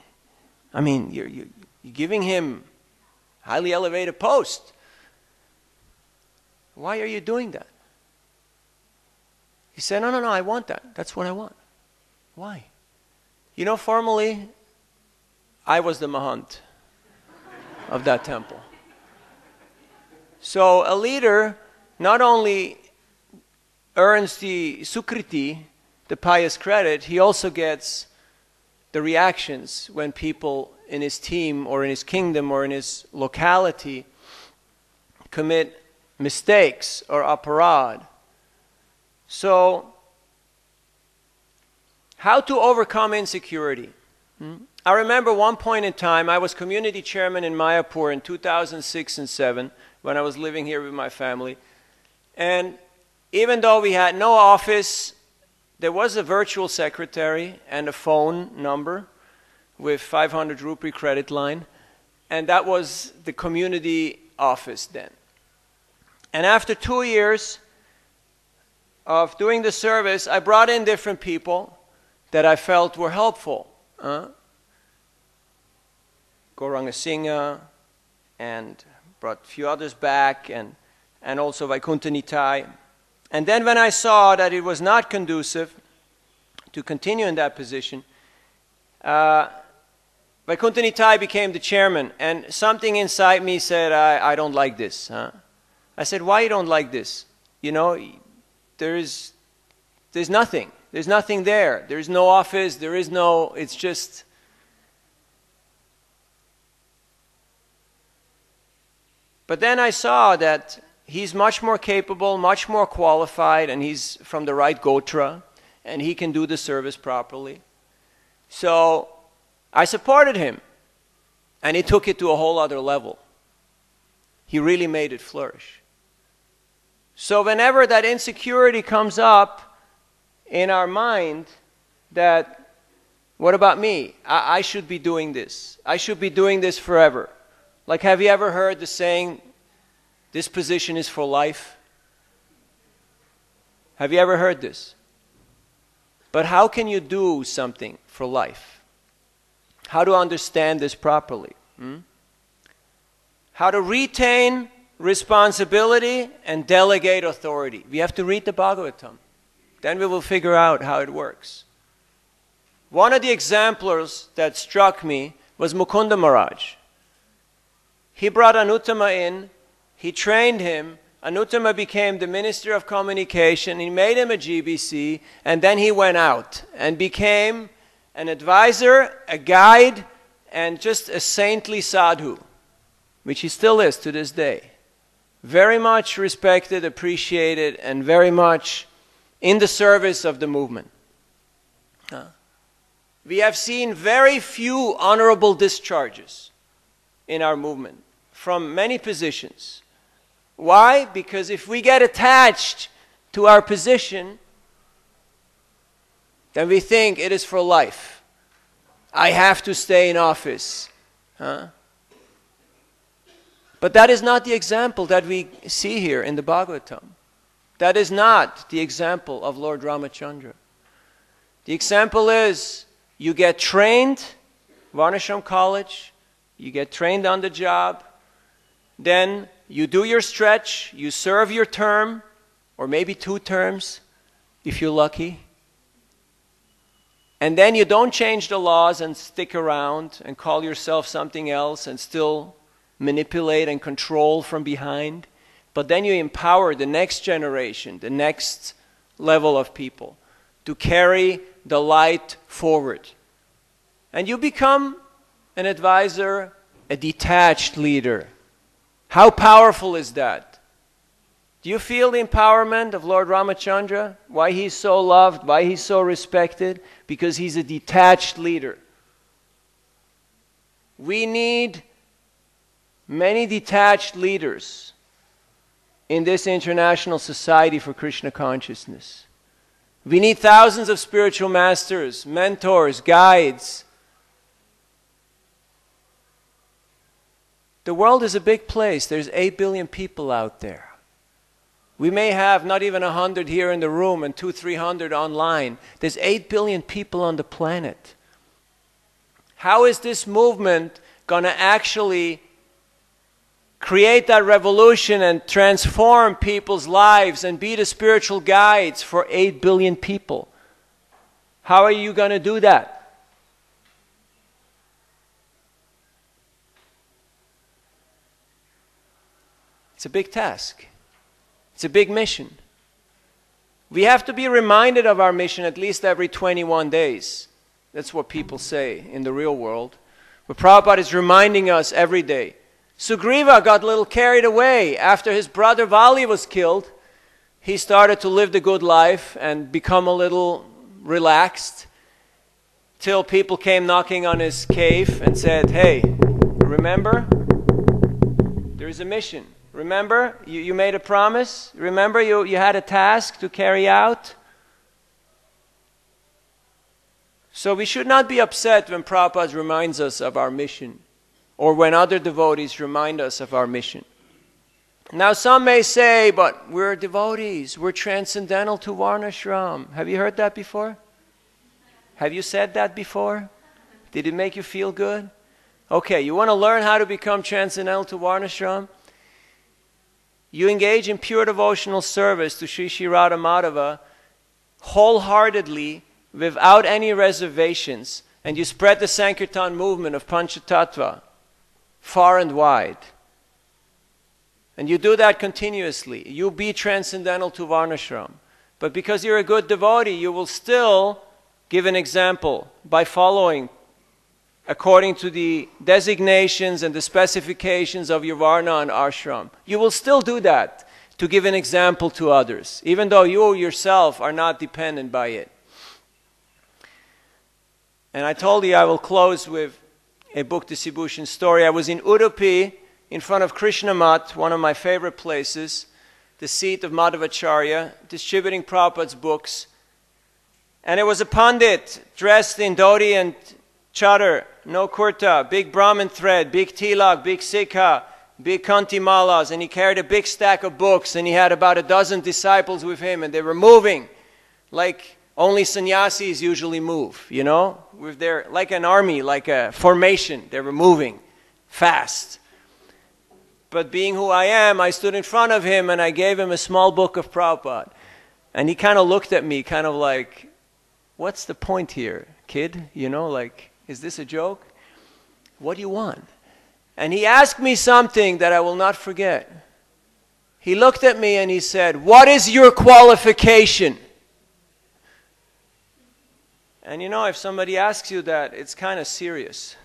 I mean, you're giving him highly elevated post. Why are you doing that? He said, no, I want that. That's what I want. Why? Formally, I was the Mahant of that temple. So a leader not only earns the sukriti, the pious credit, he also gets the reactions when people in his team or in his kingdom or in his locality commit mistakes or aparad. So, how to overcome insecurity? I remember one point in time, I was community chairman in Mayapur in 2006 and 2007 when I was living here with my family. And even though we had no office, there was a virtual secretary and a phone number with 500 rupee credit line. And that was the community office then. And after 2 years of doing the service, I brought in different people that I felt were helpful. Gauranga Singha, and brought a few others back, and also Vaikuntha Nitai. And then when I saw that it was not conducive to continue in that position, Vaikuntha Nitai became the chairman, and something inside me said, I don't like this. I said, why you don't like this? You know, there's nothing. There's nothing there. There's no office. There is no, it's just... But then I saw that he's much more capable, much more qualified, and he's from the right gotra, and he can do the service properly. So I supported him, and he took it to a whole other level. He really made it flourish. So whenever that insecurity comes up in our mind, that, what about me? I should be doing this. I should be doing this forever. Like, have you ever heard the saying, this position is for life? Have you ever heard this? But how can you do something for life? How to understand this properly? How to retain responsibility and delegate authority. We have to read the Bhagavatam. Then we will figure out how it works. One of the exemplars that struck me was Mukunda Maharaj. He brought Anuttama in, he trained him, Anuttama became the Minister of Communication, he made him a GBC, and then he went out and became an advisor, a guide, and just a saintly sadhu, which he still is to this day. Very much respected, appreciated, and very much in the service of the movement. We have seen very few honorable discharges in our movement from many positions. Why? Because if we get attached to our position, then we think it is for life. I have to stay in office. But that is not the example that we see here in the Bhagavatam. That is not the example of Lord Ramacandra. The example is, you get trained, Varnashram college, you get trained on the job, then you do your stretch, you serve your term, or maybe 2 terms, if you're lucky. And then you don't change the laws and stick around and call yourself something else and still manipulate and control from behind. But then you empower the next generation, the next level of people to carry the light forward. And you become an advisor, a detached leader. How powerful is that? Do you feel the empowerment of Lord Ramacandra? Why he's so loved, why he's so respected? Because he's a detached leader. We need many detached leaders in this international society for Krishna consciousness. We need thousands of spiritual masters, mentors, guides. The world is a big place. There's 8 billion people out there. We may have not even 100 here in the room and 200-300 online. There's 8 billion people on the planet. How is this movement going to actually create that revolution and transform people's lives and be the spiritual guides for 8 billion people? How are you going to do that? It's a big task. It's a big mission. We have to be reminded of our mission at least every 21 days. That's what people say in the real world. But Prabhupada is reminding us every day. Sugriva got a little carried away. After his brother Vali was killed, he started to live the good life and become a little relaxed, till people came knocking on his cave and said, hey, remember, there is a mission. Remember, you made a promise. Remember, you had a task to carry out. So we should not be upset when Prabhupada reminds us of our mission, or when other devotees remind us of our mission. Now some may say, but we're devotees, we're transcendental to Varnashram. Have you heard that before? Have you said that before? Did it make you feel good? Okay, you want to learn how to become transcendental to Varnashram? You engage in pure devotional service to Sri Sri Radha Madhava wholeheartedly, without any reservations, and you spread the Sankirtan movement of Panchatattva far and wide. And you do that continuously. You be transcendental to Varnashram. But because you're a good devotee, you will still give an example by following according to the designations and the specifications of your Varna and Ashram. You will still do that to give an example to others, even though you yourself are not dependent by it. And I told you I will close with a book distribution story. I was in Udupi in front of Krishna Mat, one of my favorite places, the seat of Madhavacharya, distributing Prabhupada's books. And it was a pandit dressed in dhoti and chadar, no kurta, big Brahmin thread, big tilak, big sikha, big kanti malas, and he carried a big stack of books, and he had about a dozen disciples with him, and they were moving like only sannyasis usually move, you know, with their, like an army, like a formation. They were moving fast. But being who I am, I stood in front of him and I gave him a small book of Prabhupada. And he kind of looked at me, kind of like, what's the point here, kid? You know, like, is this a joke? What do you want? And he asked me something that I will not forget. He looked at me and he said, what is your qualification? And you know, if somebody asks you that, it's kind of serious.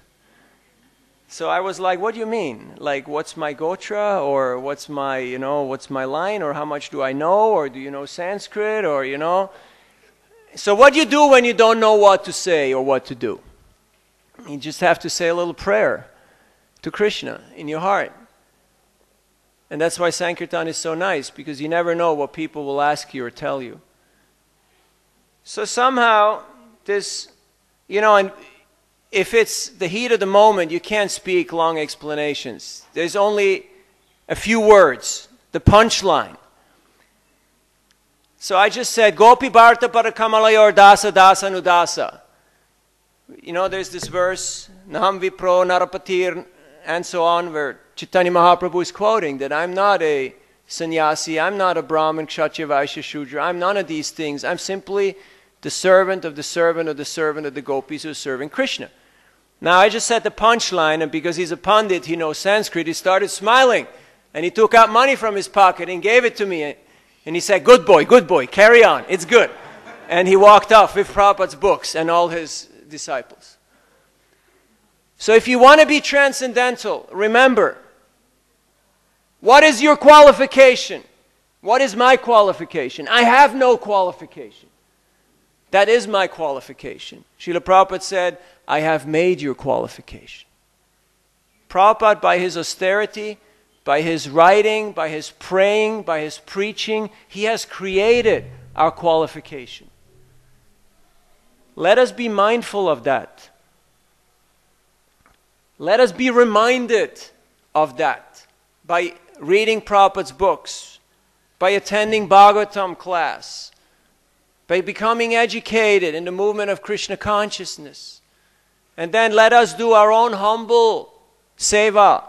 So I was like, what do you mean? Like, what's my gotra? Or what's my, you know, what's my line? Or how much do I know? Or do you know Sanskrit? Or, you know. So what do you do when you don't know what to say or what to do? You just have to say a little prayer to Krishna in your heart. And that's why Sankirtan is so nice, because you never know what people will ask you or tell you. So somehow, this, you know, and if it's the heat of the moment, you can't speak long explanations. There's only a few words, the punchline. So I just said, Gopi Bharta Parakamalayor Dasa Dasa Nudasa. You know, there's this verse, Naham Vipro Narapatir, and so on, where Chaitanya Mahaprabhu is quoting that I'm not a sannyasi, I'm not a Brahmin, Kshatriya, Vaishya, Shudra, I'm none of these things. I'm simply the servant of the servant of the servant of the gopis who is serving Krishna. Now I just said the punchline, and because he's a pandit, he knows Sanskrit, he started smiling. And he took out money from his pocket and gave it to me. And he said, good boy, carry on, it's good. And he walked off with Prabhupada's books and all his disciples. So if you want to be transcendental, remember, what is your qualification? What is my qualification? I have no qualification. That is my qualification. Srila Prabhupada said, I have made your qualification. Prabhupada, by his austerity, by his writing, by his praying, by his preaching, he has created our qualification. Let us be mindful of that. Let us be reminded of that by reading Prabhupada's books, by attending Bhagavatam class, by becoming educated in the movement of Krishna consciousness. And then let us do our own humble seva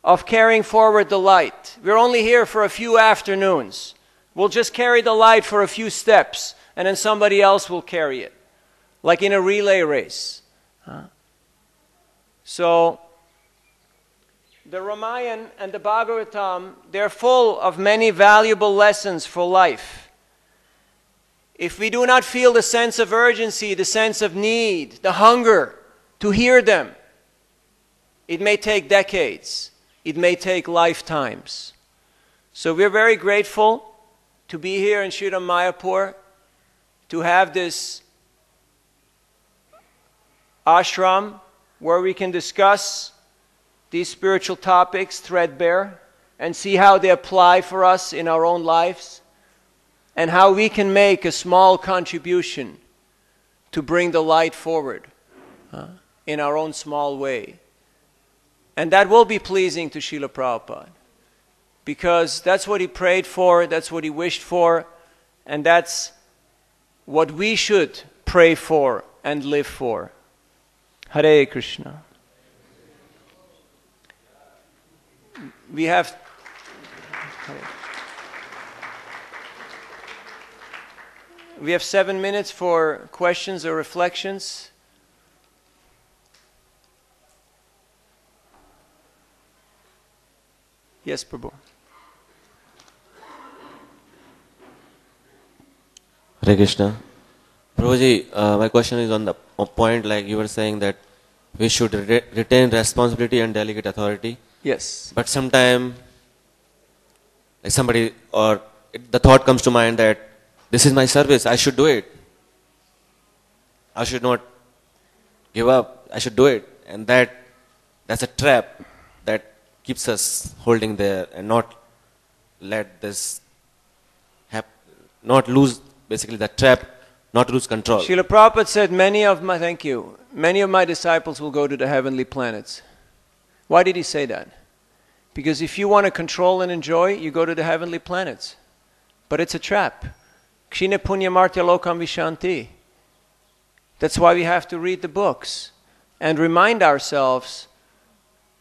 of carrying forward the light. We're only here for a few afternoons. We'll just carry the light for a few steps, and then somebody else will carry it, like in a relay race. So the Ramayana and the Bhagavatam, they're full of many valuable lessons for life. If we do not feel the sense of urgency, the sense of need, the hunger to hear them, it may take decades. It may take lifetimes. So we're very grateful to be here in Sri Mayapur, to have this ashram where we can discuss these spiritual topics threadbare and see how they apply for us in our own lives and how we can make a small contribution to bring the light forward in our own small way. And that will be pleasing to Srila Prabhupada, because that's what he prayed for, that's what he wished for, and that's what we should pray for and live for. Hare Krishna. We have 7 minutes for questions or reflections. Yes, Prabhu. Hare Krishna. Prabhuji, my question is on the point like you were saying that we should retain responsibility and delegate authority. Yes. But sometimes like somebody or the thought comes to mind that this is my service, I should do it. I should not give up, I should do it. And that's a trap that keeps us holding there and not let this happen, not lose basically the trap, not lose control. Srila Prabhupada said many of my disciples will go to the heavenly planets. Why did he say that? Because if you want to control and enjoy, you go to the heavenly planets. But it's a trap. Kshine punya martya lokam vishanti. That's why we have to read the books and remind ourselves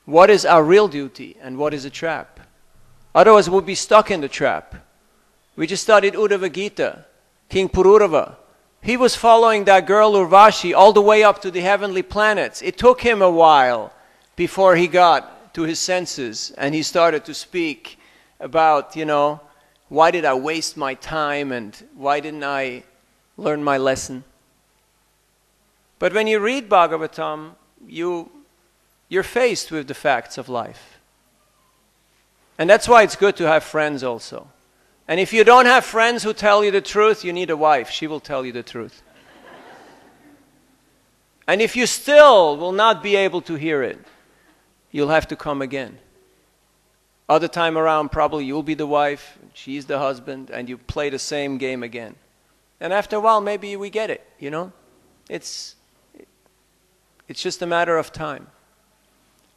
what is our real duty and what is a trap. Otherwise we'll be stuck in the trap. We just studied Uddhava Gita, King Pururava. He was following that girl Urvashi all the way up to the heavenly planets. It took him a while before he got to his senses and he started to speak about, why did I waste my time and why didn't I learn my lesson? But when you read Bhagavatam, you're faced with the facts of life. And that's why it's good to have friends also. And if you don't have friends who tell you the truth, you need a wife. She will tell you the truth. And if you still will not be able to hear it, you'll have to come again. Other time around, probably you'll be the wife, she's the husband, and you play the same game again. And after a while, maybe we get it, It's just a matter of time.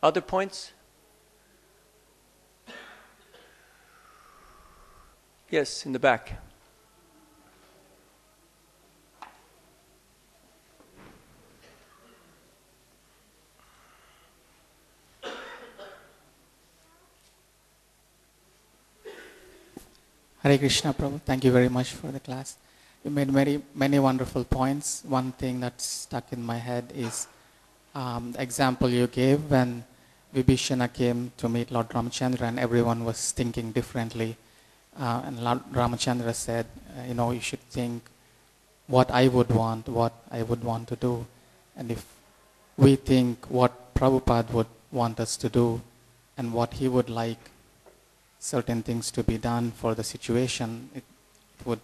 Other points? Yes, in the back. Hare Krishna, Prabhu. Thank you very much for the class. You made many wonderful points. One thing that's stuck in my head is the example you gave when Vibhishana came to meet Lord Ramacandra and everyone was thinking differently. And Lord Ramacandra said, you should think what I would want to do. And if we think what Prabhupada would want us to do and what he would like certain things to be done for the situation, it would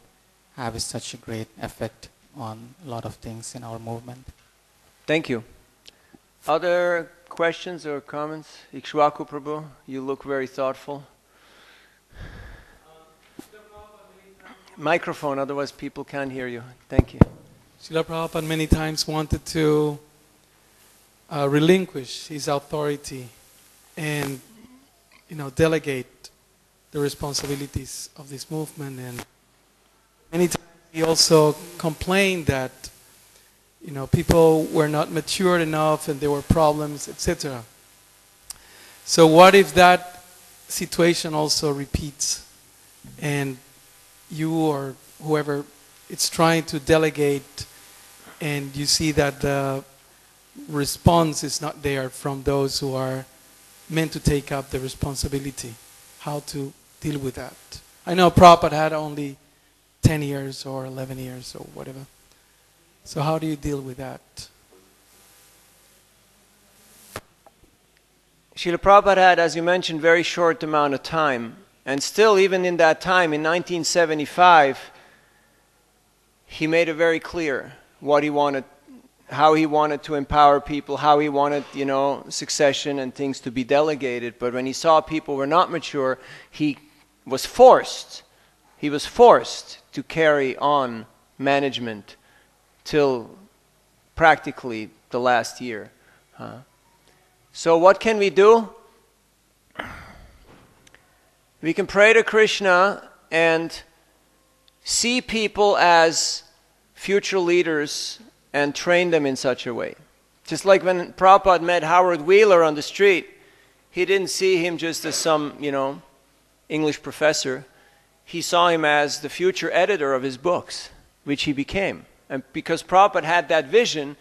have such a great effect on a lot of things in our movement. Thank you. Other questions or comments? Ikshwaku Prabhu, you look very thoughtful. Microphone, otherwise people can't hear you. Thank you. Srila Prabhupada many times wanted to relinquish his authority and, delegate the responsibilities of this movement. And many times he also complained that, people were not matured enough and there were problems, etc. So what if that situation also repeats and you or whoever it's trying to delegate and you see that the response is not there from those who are meant to take up the responsibility, how to deal with that. I know Prabhupada had only 10 years or 11 years or whatever. So how do you deal with that? Srila Prabhupada had, as you mentioned, very short amount of time. And still, even in that time, in 1975, he made it very clear what he wanted, how he wanted to empower people, how he wanted, succession and things to be delegated. But when he saw people were not mature, he was forced to carry on management till practically the last year. So what can we do? We can pray to Krishna and see people as future leaders and train them in such a way. Just like when Prabhupada met Howard Wheeler on the street, he didn't see him just as some, English professor. He saw him as the future editor of his books, which he became. And because Prabhupada had that vision,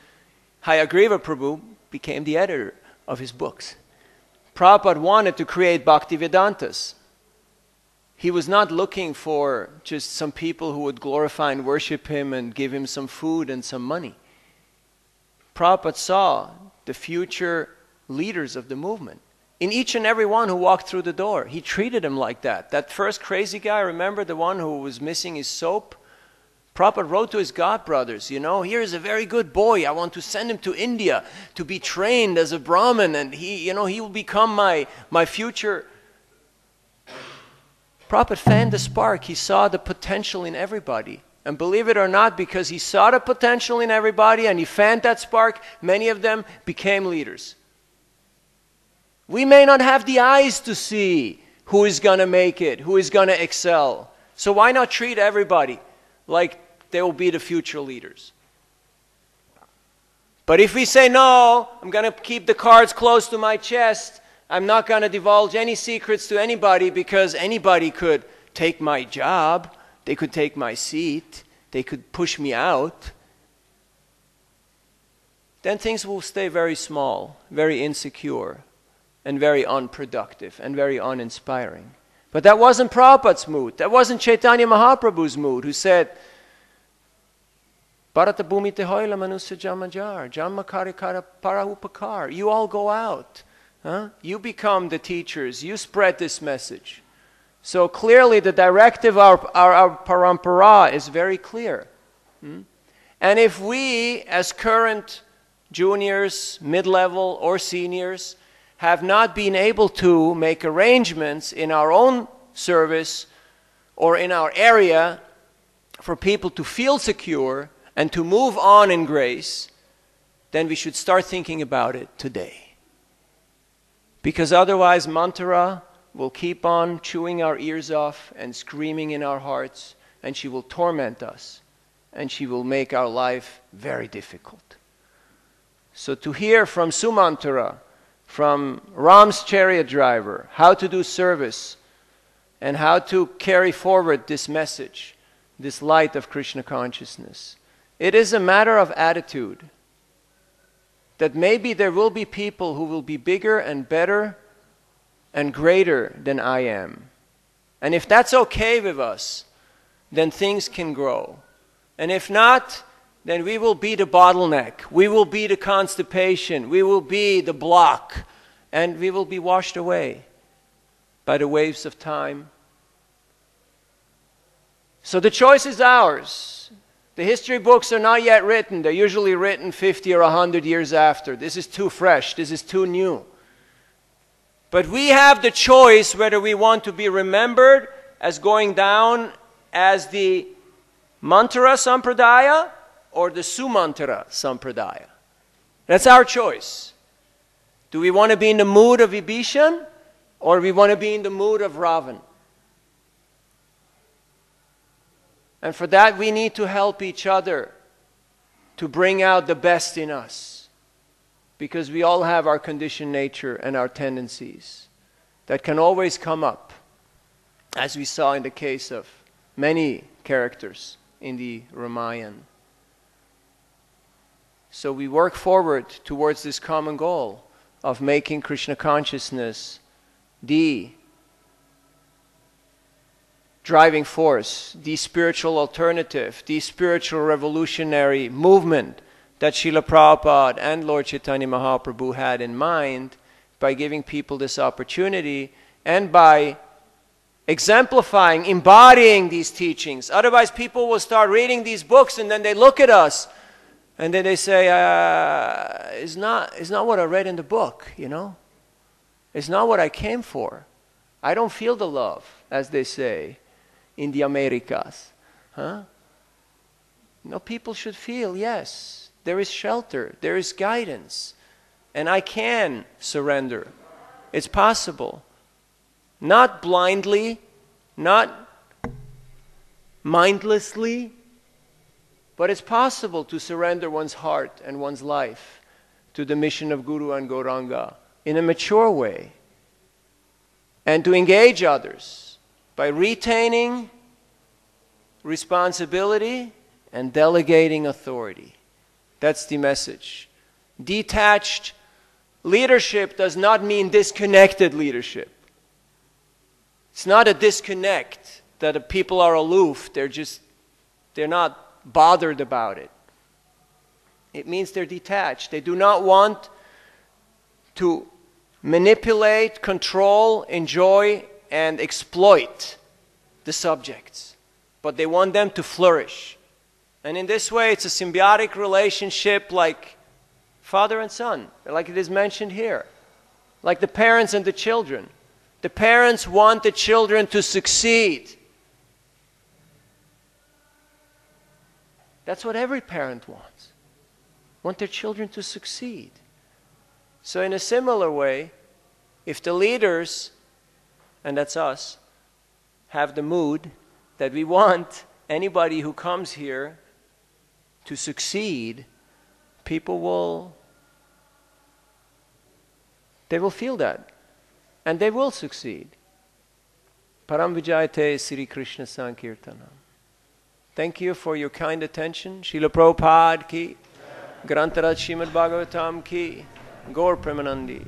Hayagriva Prabhu became the editor of his books. Prabhupada wanted to create Bhaktivedantas. He was not looking for just some people who would glorify and worship him and give him some food and some money. Prabhupada saw the future leaders of the movement in each and every one who walked through the door. He treated them like that. That first crazy guy, remember the one who was missing his soap? Prabhupada wrote to his godbrothers, here's a very good boy. I want to send him to India to be trained as a Brahmin, and he will become my future. Prabhupada fanned the spark. He saw the potential in everybody. And believe it or not, because he saw the potential in everybody and he fanned that spark, many of them became leaders. We may not have the eyes to see who is going to make it, who is going to excel. So why not treat everybody like they will be the future leaders? But if we say, no, I'm going to keep the cards close to my chest, I'm not going to divulge any secrets to anybody because anybody could take my job, they could take my seat, they could push me out, then things will stay very small, very insecure, and very unproductive, and very uninspiring. But that wasn't Prabhupada's mood. That wasn't Chaitanya Mahaprabhu's mood, who said, Bharata bhumi te hoila manusya jamajar, jammakara parahupakar. You all go out. You become the teachers. You spread this message. So clearly the directive of our parampara is very clear. And if we, as current juniors, mid-level, or seniors, have not been able to make arrangements in our own service or in our area for people to feel secure and to move on in grace, then we should start thinking about it today. Because otherwise Mantara will keep on chewing our ears off and screaming in our hearts, and she will torment us, and she will make our life very difficult. So to hear from Sumantara, from Ram's chariot driver, how to do service and how to carry forward this message, this light of Krishna consciousness, it is a matter of attitude. That maybe there will be people who will be bigger and better and greater than I am. And if that's okay with us, then things can grow. And if not, then we will be the bottleneck. We will be the constipation. We will be the block. And we will be washed away by the waves of time. So the choice is ours. The history books are not yet written. They're usually written 50 or 100 years after. This is too fresh. This is too new. But we have the choice whether we want to be remembered as going down as the Mantara Sampradaya or the Sumantara Sampradaya. That's our choice. Do we want to be in the mood of Vibhishan or we want to be in the mood of Ravan? And for that we need to help each other to bring out the best in us. Because we all have our conditioned nature and our tendencies that can always come up, as we saw in the case of many characters in the Ramayana. So we work forward towards this common goal of making Krishna consciousness the driving force, the spiritual alternative, the spiritual revolutionary movement that Srila Prabhupada and Lord Chaitanya Mahaprabhu had in mind by giving people this opportunity and by exemplifying, embodying these teachings. Otherwise, people will start reading these books and then they look at us and then they say, it's not what I read in the book, you know? It's not what I came for. I don't feel the love, as they say in the Americas. Huh? No, people should feel, yes, there is shelter, there is guidance, and I can surrender. It's possible. Not blindly, not mindlessly, but it's possible to surrender one's heart and one's life to the mission of Guru and Gauranga in a mature way, and to engage others by retaining responsibility and delegating authority. That's the message. Detached leadership does not mean disconnected leadership. It's not a disconnect that the people are aloof, they're not bothered about it. It means they're detached. They do not want to manipulate, control, enjoy, and exploit the subjects, but they want them to flourish. And in this way, it's a symbiotic relationship like father and son, like it is mentioned here, like the parents and the children. The parents want the children to succeed. That's what every parent wants. Want their children to succeed. So in a similar way, if the leaders, and that's us, have the mood that we want anybody who comes here to succeed, people will feel that. And they will succeed. Param Vijayate Sri Krishna Sankirtanam. Thank you for your kind attention. Srila Prabhupada ki, Grantaraj Srimad Bhagavatam ki, Gaur Premanandi.